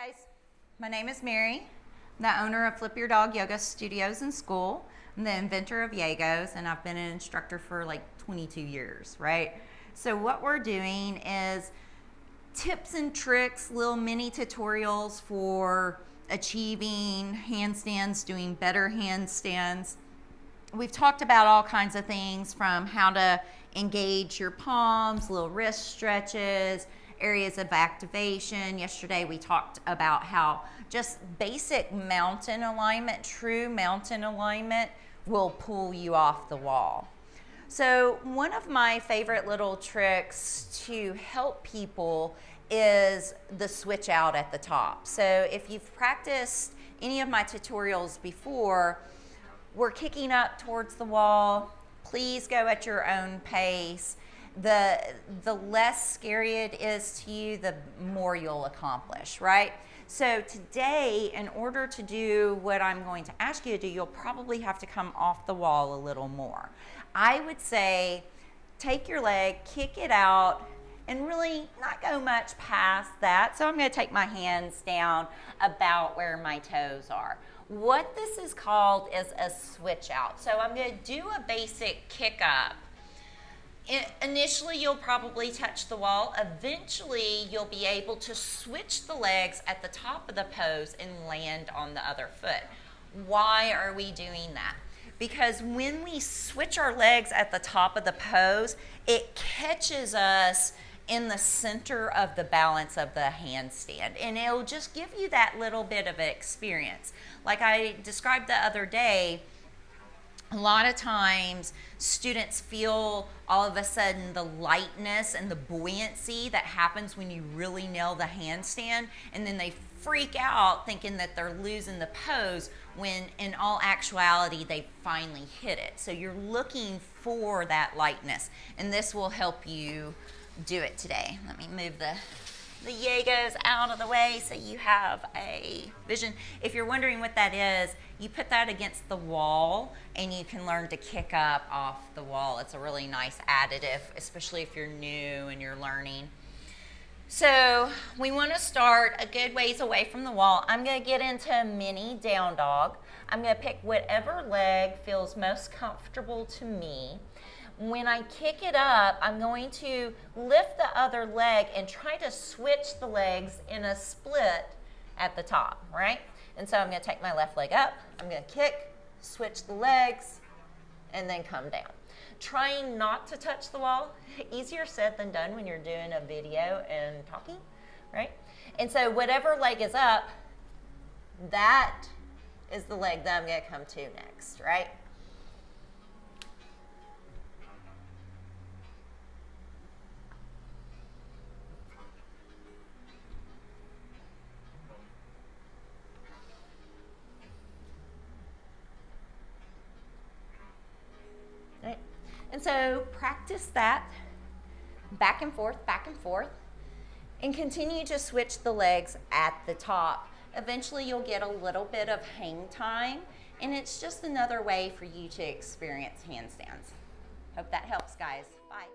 Guys, my name is Mary, I'm the owner of Flip Your Dog Yoga Studios and School. I'm the inventor of Yegos, and I've been an instructor for like 22 years, right? So what we're doing is tips and tricks, little mini tutorials for achieving handstands, doing better handstands. We've talked about all kinds of things from how to engage your palms, little wrist stretches, areas of activation. Yesterday we talked about how just basic mountain alignment, true mountain alignment will pull you off the wall. So one of my favorite little tricks to help people is the switch out at the top. So if you've practiced any of my tutorials before, we're kicking up towards the wall. Please go at your own pace. The less scary it is to you, the more you'll accomplish, right? So today, in order to do what I'm going to ask you to do, you'll probably have to come off the wall a little more. I would say take your leg, kick it out, and really not go much past that. So I'm going to take my hands down about where my toes are. What this is called is a switch out. So I'm going to do a basic kick up. Initially, you'll probably touch the wall. Eventually, you'll be able to switch the legs at the top of the pose and land on the other foot. Why are we doing that? Because when we switch our legs at the top of the pose, it catches us in the center of the balance of the handstand, and it'll just give you that little bit of an experience. Like I described the other day, a lot of times students feel all of a sudden the lightness and the buoyancy that happens when you really nail the handstand, and then they freak out thinking that they're losing the pose when in all actuality they finally hit it. So you're looking for that lightness, and this will help you do it today. Let me move the Yegos out of the way so you have a vision. If you're wondering what that is, you put that against the wall and you can learn to kick up off the wall. It's a really nice additive, especially if you're new and you're learning. So we want to start a good ways away from the wall. I'm going to get into a mini down dog. I'm going to pick whatever leg feels most comfortable to me. When I kick it up, I'm going to lift the other leg and try to switch the legs in a split at the top, right? And so I'm going to take my left leg up, I'm going to kick, switch the legs, and then come down. Trying not to touch the wall, easier said than done when you're doing a video and talking, right? And so whatever leg is up, that is the leg that I'm going to come to next, right? Right. And so practice that back and forth, and continue to switch the legs at the top. Eventually you'll get a little bit of hang time, and it's just another way for you to experience handstands. Hope that helps, guys. Bye.